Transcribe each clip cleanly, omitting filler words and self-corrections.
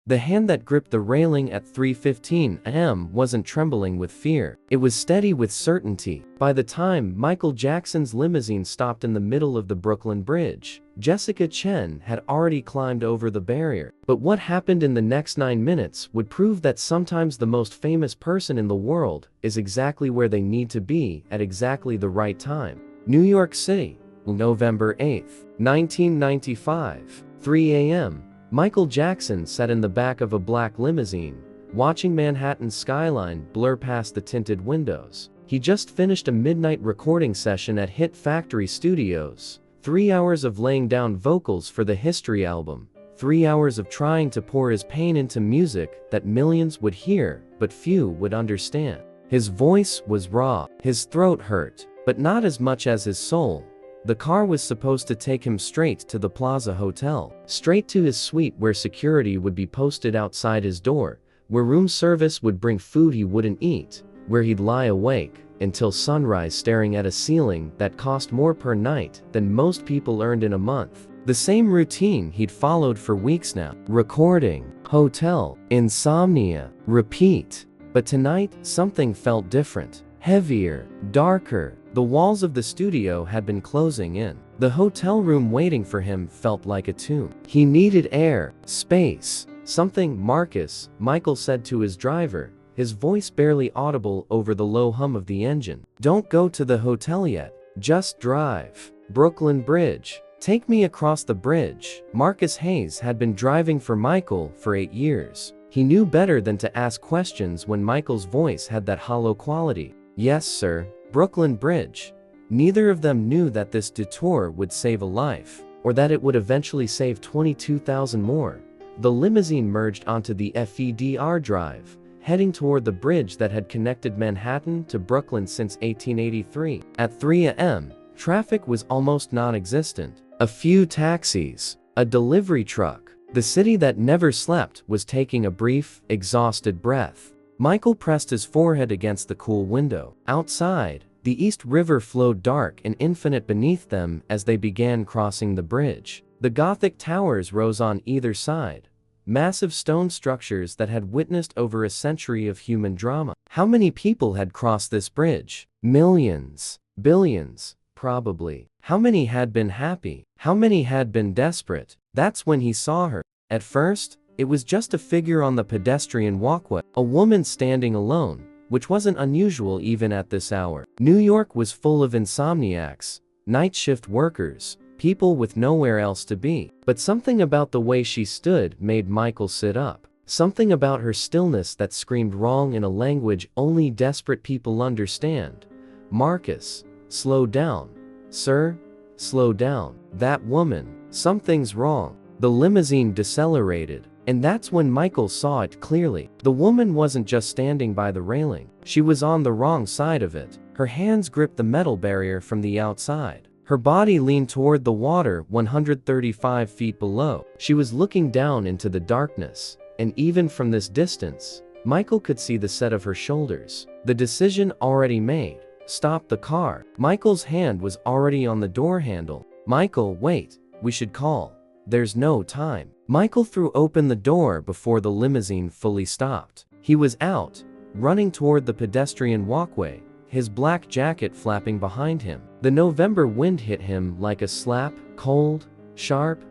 The hand that gripped the railing at 3:15 a.m. wasn't trembling with fear. It was steady with certainty. By the time Michael Jackson's limousine stopped in the middle of the Brooklyn Bridge, Jessica Chen had already climbed over the barrier. But what happened in the next 9 minutes would prove that sometimes the most famous person in the world is exactly where they need to be at exactly the right time. New York City, November 8, 1995, 3 a.m. Michael Jackson sat in the back of a black limousine, watching Manhattan's skyline blur past the tinted windows. He just finished a midnight recording session at Hit Factory Studios. 3 hours of laying down vocals for the History album. 3 hours of trying to pour his pain into music that millions would hear, but few would understand. His voice was raw. His throat hurt, but not as much as his soul. The car was supposed to take him straight to the Plaza Hotel, straight to his suite where security would be posted outside his door, where room service would bring food he wouldn't eat, where he'd lie awake until sunrise staring at a ceiling that cost more per night than most people earned in a month. The same routine he'd followed for weeks now. Recording, hotel, insomnia, repeat. But tonight, something felt different. Heavier, darker. The walls of the studio had been closing in. The hotel room waiting for him felt like a tomb. He needed air, space, something. Marcus, Michael said to his driver, his voice barely audible over the low hum of the engine. Don't go to the hotel yet. Just drive. Brooklyn Bridge. Take me across the bridge. Marcus Hayes had been driving for Michael for 8 years. He knew better than to ask questions when Michael's voice had that hollow quality. Yes, sir. Brooklyn Bridge. Neither of them knew that this detour would save a life, or that it would eventually save 22,000 more. The limousine merged onto the FEDR Drive, heading toward the bridge that had connected Manhattan to Brooklyn since 1883. At 3 a.m., traffic was almost non-existent. A few taxis, a delivery truck. The city that never slept was taking a brief, exhausted breath. Michael pressed his forehead against the cool window. Outside, the East River flowed dark and infinite beneath them as they began crossing the bridge. The Gothic towers rose on either side, massive stone structures that had witnessed over a century of human drama. How many people had crossed this bridge? Millions. Billions. Probably. How many had been happy? How many had been desperate? That's when he saw her. At first, it was just a figure on the pedestrian walkway, a woman standing alone, which wasn't unusual even at this hour. New York was full of insomniacs, night shift workers, people with nowhere else to be. But something about the way she stood made Michael sit up. Something about her stillness that screamed wrong in a language only desperate people understand. Marcus, slow down. Sir, slow down. That woman, something's wrong. The limousine decelerated. And that's when Michael saw it clearly. The woman wasn't just standing by the railing. She was on the wrong side of it. Her hands gripped the metal barrier from the outside. Her body leaned toward the water 135 feet below. She was looking down into the darkness. And even from this distance, Michael could see the set of her shoulders. The decision already made. Stop the car. Michael's hand was already on the door handle. Michael, wait. We should call. There's no time. Michael threw open the door before the limousine fully stopped. He was out, running toward the pedestrian walkway, his black jacket flapping behind him. The November wind hit him like a slap, cold, sharp,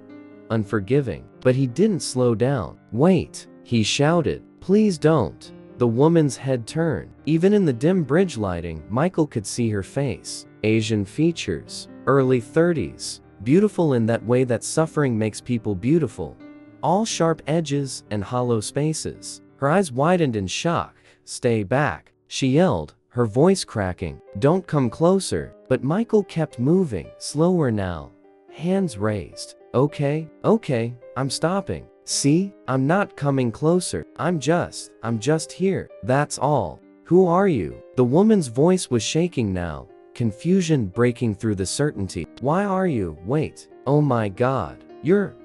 unforgiving. But he didn't slow down. Wait, he shouted. Please don't. The woman's head turned. Even in the dim bridge lighting, Michael could see her face. Asian features, early 30s. Beautiful in that way that suffering makes people beautiful. All sharp edges and hollow spaces. Her eyes widened in shock. Stay back, she yelled, her voice cracking. Don't come closer. But Michael kept moving, slower now. Hands raised. Okay, I'm stopping. See, I'm not coming closer. I'm just here. That's all. Who are you? The woman's voice was shaking now. Confusion breaking through the certainty. Why are you? Wait. Oh my God.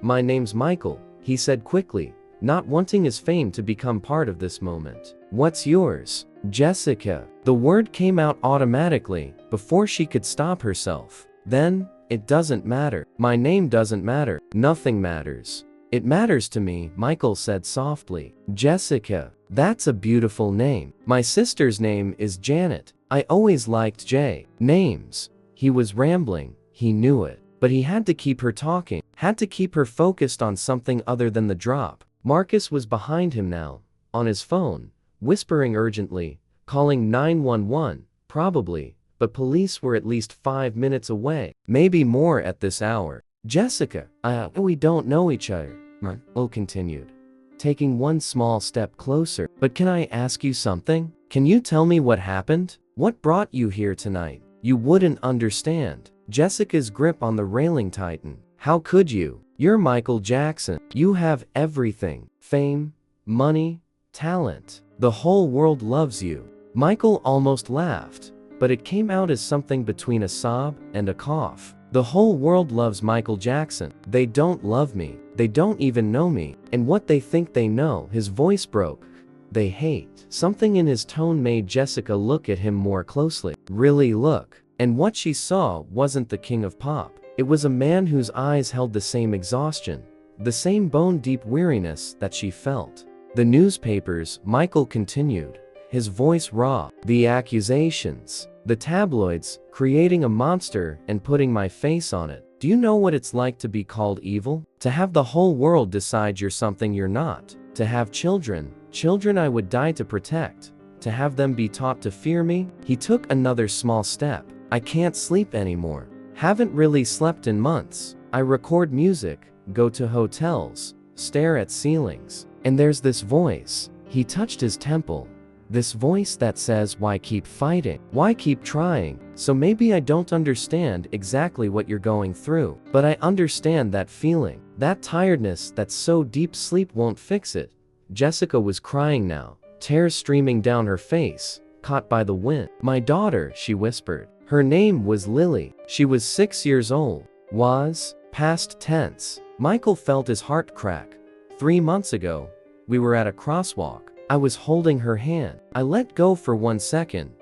My name's Michael, he said quickly, not wanting his fame to become part of this moment. What's yours? Jessica. The word came out automatically, before she could stop herself. Then, it doesn't matter. My name doesn't matter. Nothing matters. It matters to me, Michael said softly. Jessica. That's a beautiful name. My sister's name is Janet. I always liked J names. He was rambling, he knew it. But he had to keep her talking, had to keep her focused on something other than the drop. Marcus was behind him now, on his phone, whispering urgently, calling 911, probably, but police were at least 5 minutes away, maybe more at this hour. Jessica, we don't know each other, Michael continued, taking one small step closer. But can I ask you something? Can you tell me what happened? What brought you here tonight? You wouldn't understand. Jessica's grip on the railing tightened. How could you? You're Michael Jackson. You have everything. Fame, money, talent. The whole world loves you. Michael almost laughed, but it came out as something between a sob and a cough. The whole world loves Michael Jackson. They don't love me. They don't even know me. And what they think they know. His voice broke. They hate. Something in his tone made Jessica look at him more closely. Really look. And what she saw wasn't the king of pop. It was a man whose eyes held the same exhaustion, the same bone-deep weariness that she felt. The newspapers, Michael continued, his voice raw. The accusations. The tabloids, creating a monster and putting my face on it. Do you know what it's like to be called evil? To have the whole world decide you're something you're not. To have children I would die to protect. To have them be taught to fear me? He took another small step. I can't sleep anymore. Haven't really slept in months. I record music, go to hotels, stare at ceilings. And there's this voice. He touched his temple. This voice that says, why keep fighting? Why keep trying? So maybe I don't understand exactly what you're going through, but I understand that feeling, that tiredness that's so deep sleep won't fix it. Jessica was crying now, tears streaming down her face, caught by the wind. My daughter, she whispered. Her name was Lily. She was 6 years old. Was, past tense. Michael felt his heart crack. 3 months ago, we were at a crosswalk. I was holding her hand. I let go for 1 second,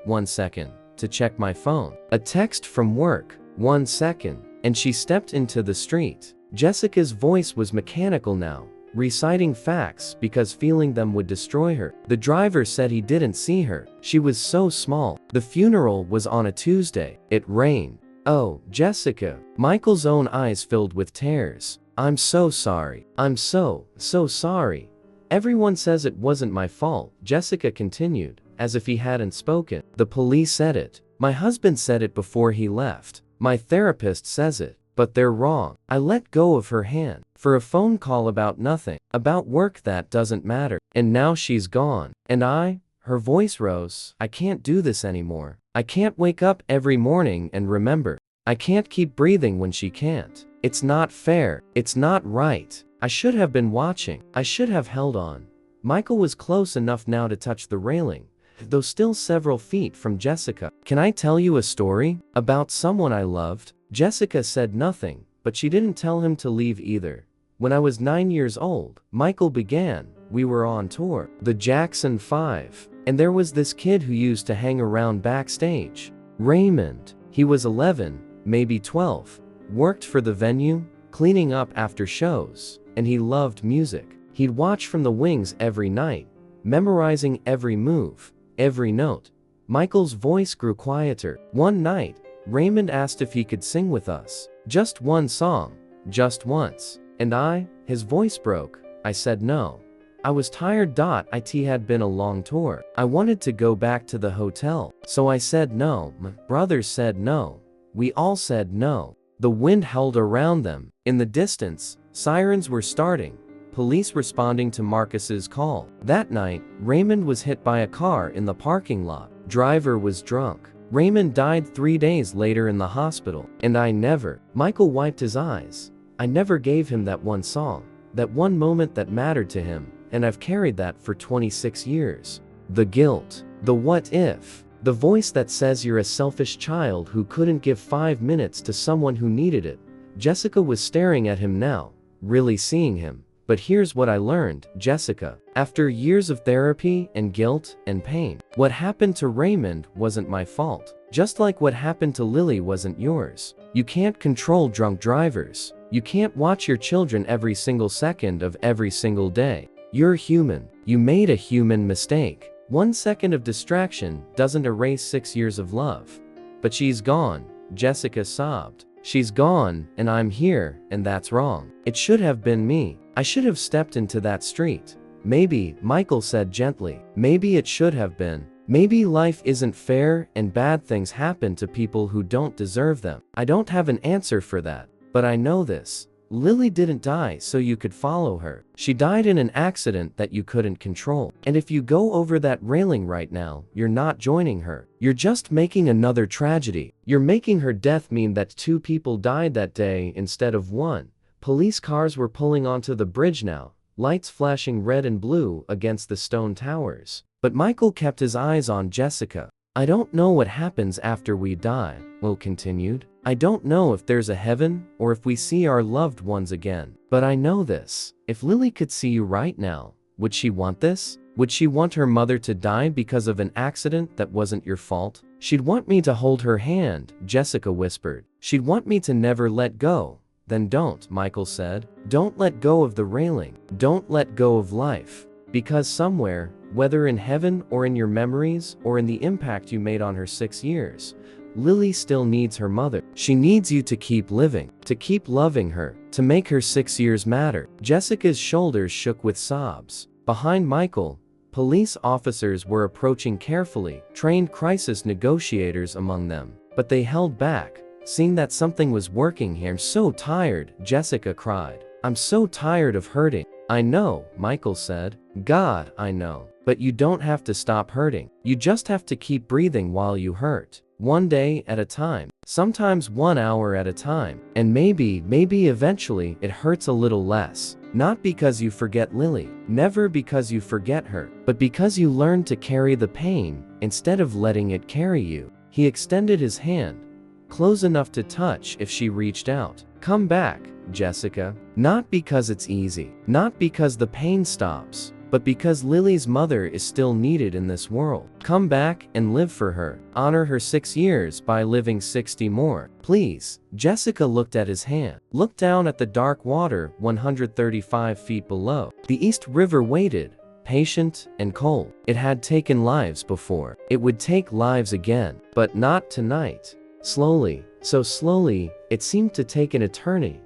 to check my phone. A text from work, 1 second, and she stepped into the street. Jessica's voice was mechanical now, reciting facts because feeling them would destroy her. The driver said he didn't see her. She was so small. The funeral was on a Tuesday. It rained. Oh, Jessica. Michael's own eyes filled with tears. I'm so sorry. I'm so sorry. Everyone says it wasn't my fault, Jessica continued, as if he hadn't spoken. The police said it. My husband said it before he left. My therapist says it. But they're wrong. I let go of her hand. For a phone call about nothing. About work that doesn't matter. And now she's gone. And her voice rose. I can't do this anymore. I can't wake up every morning and remember. I can't keep breathing when she can't. It's not fair. It's not right. I should have been watching. I should have held on. Michael was close enough now to touch the railing, though still several feet from Jessica. Can I tell you a story? About someone I loved? Jessica said nothing, but she didn't tell him to leave either. When I was 9 years old, Michael began. We were on tour, the Jackson 5, and there was this kid who used to hang around backstage. Raymond. He was 11, maybe 12, worked for the venue, cleaning up after shows, and he loved music. He'd watch from the wings every night, memorizing every move, every note. Michael's voice grew quieter. One night, Raymond asked if he could sing with us. Just one song, just once. And his voice broke. I said no. I was tired. It had been a long tour. I wanted to go back to the hotel. So I said no. My brothers said no. We all said no. The wind howled around them. In the distance, sirens were starting, police responding to Marcus's call. That night, Raymond was hit by a car in the parking lot. Driver was drunk. Raymond died 3 days later in the hospital. And Michael wiped his eyes. I never gave him that one song, that one moment that mattered to him, and I've carried that for 26 years. The guilt, the what if, the voice that says you're a selfish child who couldn't give 5 minutes to someone who needed it. Jessica was staring at him now, really seeing him. But here's what I learned, Jessica. After years of therapy and guilt and pain, what happened to Raymond wasn't my fault. Just like what happened to Lily wasn't yours. You can't control drunk drivers. You can't watch your children every single second of every single day. You're human. You made a human mistake. 1 second of distraction doesn't erase 6 years of love. But she's gone, Jessica sobbed. She's gone, and I'm here, and that's wrong. It should have been me. I should have stepped into that street. Maybe, Miracl said gently. Maybe it should have been. Maybe life isn't fair and bad things happen to people who don't deserve them. I don't have an answer for that. But I know this. Lily didn't die so you could follow her. She died in an accident that you couldn't control. And if you go over that railing right now, you're not joining her. You're just making another tragedy. You're making her death mean that 2 people died that day instead of 1. Police cars were pulling onto the bridge now, lights flashing red and blue against the stone towers. But Miracl kept his eyes on Jessica. I don't know what happens after we die, Will continued. I don't know if there's a heaven or if we see our loved ones again. But I know this. If Lily could see you right now, would she want this? Would she want her mother to die because of an accident that wasn't your fault? She'd want me to hold her hand, Jessica whispered. She'd want me to never let go. Then don't, Miracl said. Don't let go of the railing. Don't let go of life. Because somewhere, whether in heaven or in your memories or in the impact you made on her 6 years, Lily still needs her mother. She needs you to keep living, to keep loving her, to make her 6 years matter. Jessica's shoulders shook with sobs. Behind Miracl, police officers were approaching carefully, trained crisis negotiators among them. But they held back, seeing that something was working here. I'm so tired, Jessica cried. I'm so tired of hurting. I know, Miracl said. God, I know. But you don't have to stop hurting. You just have to keep breathing while you hurt. 1 day at a time. Sometimes 1 hour at a time. And maybe eventually it hurts a little less. Not because you forget Lily. Never because you forget her. But because you learn to carry the pain instead of letting it carry you. He extended his hand, close enough to touch if she reached out. Come back, Jessica. Not because it's easy. Not because the pain stops. But because Lily's mother is still needed in this world. Come back and live for her. Honor her 6 years by living 60 more. Please. Jessica looked at his hand. Looked down at the dark water 135 feet below. The East River waited, patient and cold. It had taken lives before. It would take lives again. But not tonight. Slowly, so slowly, it seemed to take an eternity.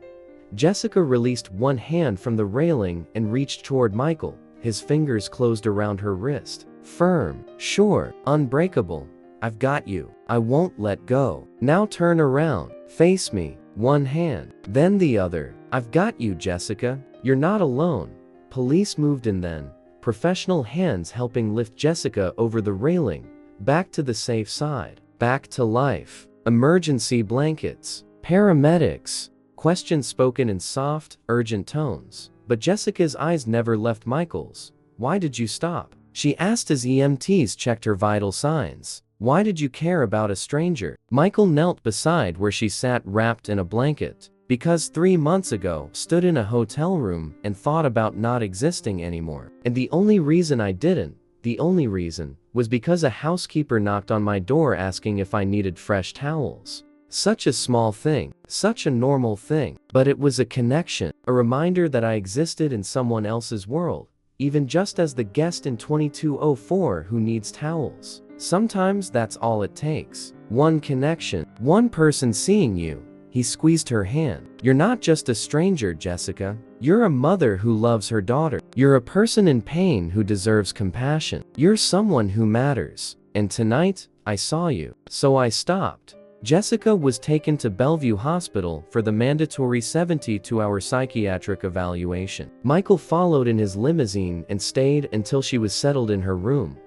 Jessica released one hand from the railing and reached toward Miracl. His fingers closed around her wrist. Firm, sure, unbreakable. I've got you. I won't let go. Now turn around. Face me. One hand, then the other. I've got you, Jessica. You're not alone. Police moved in then, professional hands helping lift Jessica over the railing, back to the safe side, back to life. Emergency blankets. Paramedics. Questions spoken in soft, urgent tones. But Jessica's eyes never left Miracl's. Why did you stop? She asked as EMTs checked her vital signs. Why did you care about a stranger? Miracl knelt beside where she sat wrapped in a blanket. Because 3 months ago, stood in a hotel room and thought about not existing anymore. And the only reason I didn't, the only reason, was because a housekeeper knocked on my door asking if I needed fresh towels. Such a small thing, such a normal thing, but it was a connection, a reminder that I existed in someone else's world, even just as the guest in 2204 who needs towels. Sometimes that's all it takes. One connection, one person seeing you. He squeezed her hand. You're not just a stranger, Jessica. You're a mother who loves her daughter. You're a person in pain who deserves compassion. You're someone who matters. And tonight, I saw you. So I stopped. Jessica was taken to Bellevue Hospital for the mandatory 72-hour psychiatric evaluation. Miracl followed in his limousine and stayed until she was settled in her room.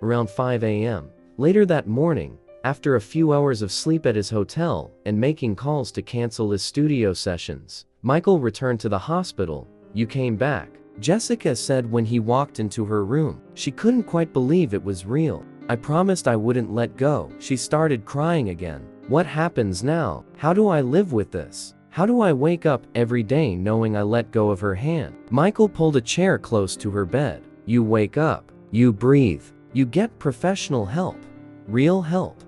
Around 5 a.m. Later that morning, after a few hours of sleep at his hotel and making calls to cancel his studio sessions, Miracl returned to the hospital. You came back, Jessica said when he walked into her room. She couldn't quite believe it was real. I promised I wouldn't let go. She started crying again. What happens now? How do I live with this? How do I wake up every day knowing I let go of her hand? Miracl pulled a chair close to her bed. You wake up. You breathe. You get professional help. Real help.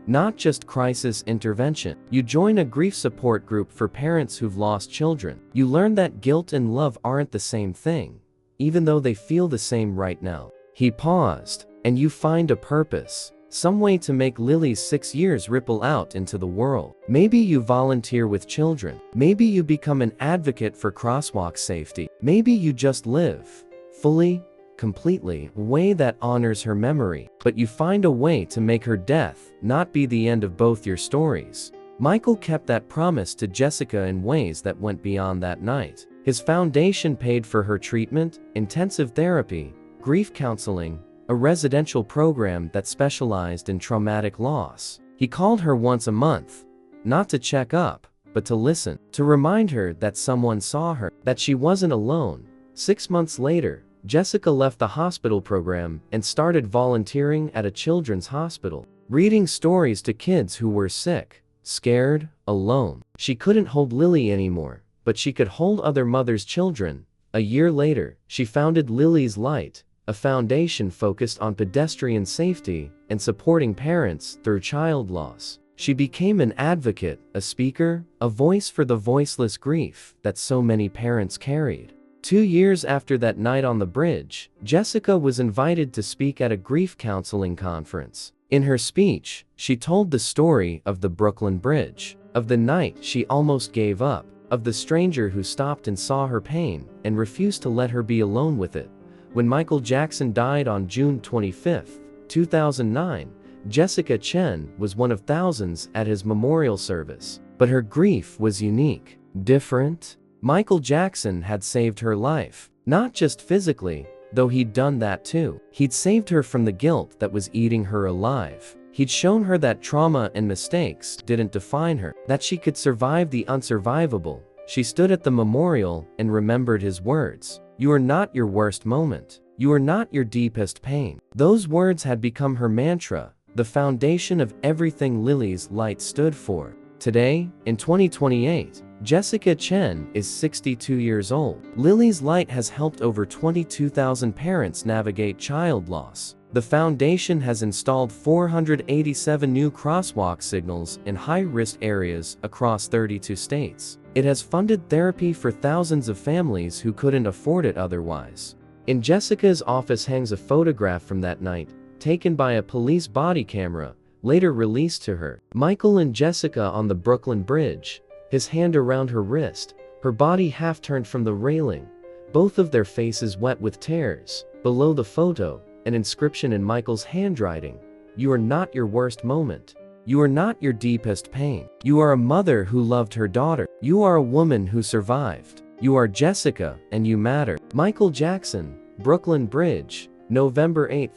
not just crisis intervention. You join a grief support group for parents who've lost children. You learn that guilt and love aren't the same thing, even though they feel the same right now. He paused. And you find a purpose. Some way to make Lily's 6 years ripple out into the world. Maybe you volunteer with children. Maybe you become an advocate for crosswalk safety. Maybe you just live fully, completely, a way that honors her memory. But you find a way to make her death not be the end of both your stories. Michael kept that promise to Jessica in ways that went beyond that night. His foundation paid for her treatment, intensive therapy, grief counseling, a residential program that specialized in traumatic loss. He called her once a month, not to check up, but to listen, to remind her that someone saw her, that she wasn't alone. 6 months later, Jessica left the hospital program and started volunteering at a children's hospital, reading stories to kids who were sick, scared, alone. She couldn't hold Lily anymore, but she could hold other mothers' children. A year later, she founded Lily's Light, a foundation focused on pedestrian safety and supporting parents through child loss. She became an advocate, a speaker, a voice for the voiceless grief that so many parents carried. 2 years after that night on the bridge, Jessica was invited to speak at a grief counseling conference. In her speech, she told the story of the Brooklyn Bridge, of the night she almost gave up, of the stranger who stopped and saw her pain and refused to let her be alone with it. When Michael Jackson died on June 25, 2009, Jessica Chen was one of thousands at his memorial service. But her grief was unique, different. Michael Jackson had saved her life, not just physically, though he'd done that too. He'd saved her from the guilt that was eating her alive. He'd shown her that trauma and mistakes didn't define her, that she could survive the unsurvivable. She stood at the memorial and remembered his words. "You are not your worst moment. You are not your deepest pain." Those words had become her mantra, the foundation of everything Lily's Light stood for. Today, in 2028, Jessica Chen is 62 years old. Lily's Light has helped over 22,000 parents navigate child loss. The foundation has installed 487 new crosswalk signals in high-risk areas across 32 states. It has funded therapy for thousands of families who couldn't afford it otherwise. In Jessica's office hangs a photograph from that night, taken by a police body camera, later released to her. Michael and Jessica on the Brooklyn Bridge, his hand around her wrist, her body half turned from the railing, both of their faces wet with tears. Below the photo, an inscription in Michael's handwriting: "You are not your worst moment. You are not your deepest pain. You are a mother who loved her daughter. You are a woman who survived. You are Jessica, and you matter." Michael Jackson, Brooklyn Bridge, November 8,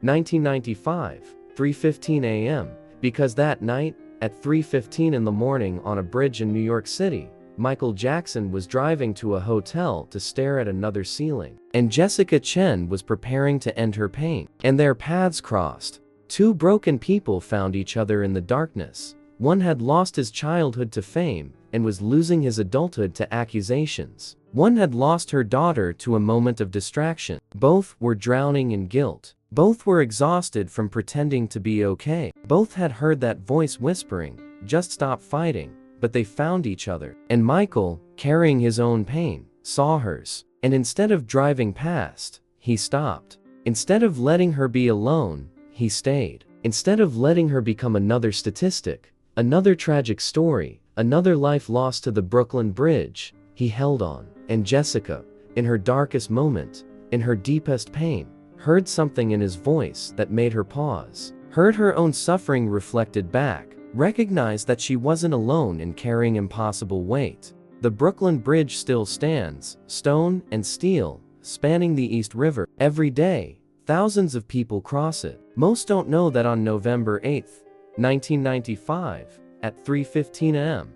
1995, 3:15 a.m. Because that night, at 3:15 in the morning on a bridge in New York City, Michael Jackson was driving to a hotel to stare at another ceiling. And Jessica Chen was preparing to end her pain. And their paths crossed. Two broken people found each other in the darkness. One had lost his childhood to fame and was losing his adulthood to accusations. One had lost her daughter to a moment of distraction. Both were drowning in guilt. Both were exhausted from pretending to be okay. Both had heard that voice whispering, "Just stop fighting." But they found each other. And Michael, carrying his own pain, saw hers. And instead of driving past, he stopped. Instead of letting her be alone, he stayed. Instead of letting her become another statistic, another tragic story, another life lost to the Brooklyn Bridge, he held on. And Jessica, in her darkest moment, in her deepest pain, heard something in his voice that made her pause, heard her own suffering reflected back, recognized that she wasn't alone in carrying impossible weight. The Brooklyn Bridge still stands, stone and steel, spanning the East River. Every day, thousands of people cross it. Most don't know that on November 8, 1995, at 3:15 a.m.,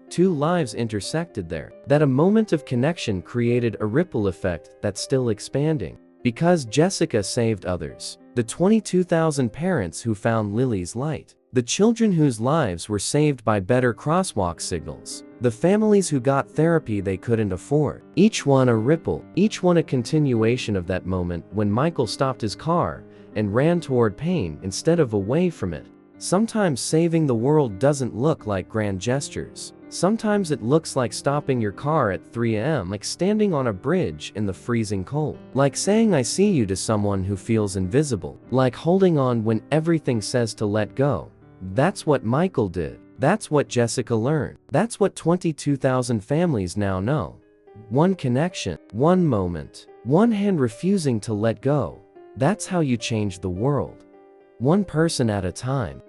two lives intersected there. That a moment of connection created a ripple effect that's still expanding. Because Jessica saved others. The 22,000 parents who found Lily's Light. The children whose lives were saved by better crosswalk signals. The families who got therapy they couldn't afford. Each one a ripple, each one a continuation of that moment when Michael stopped his car and ran toward pain instead of away from it. Sometimes saving the world doesn't look like grand gestures. Sometimes it looks like stopping your car at 3 a.m., like standing on a bridge in the freezing cold, like saying I see you to someone who feels invisible, like holding on when everything says to let go. That's what Miracl did. That's what Jessica learned. That's what 22,000 families now know. One connection, one moment, one hand refusing to let go. That's how you change the world. One person at a time.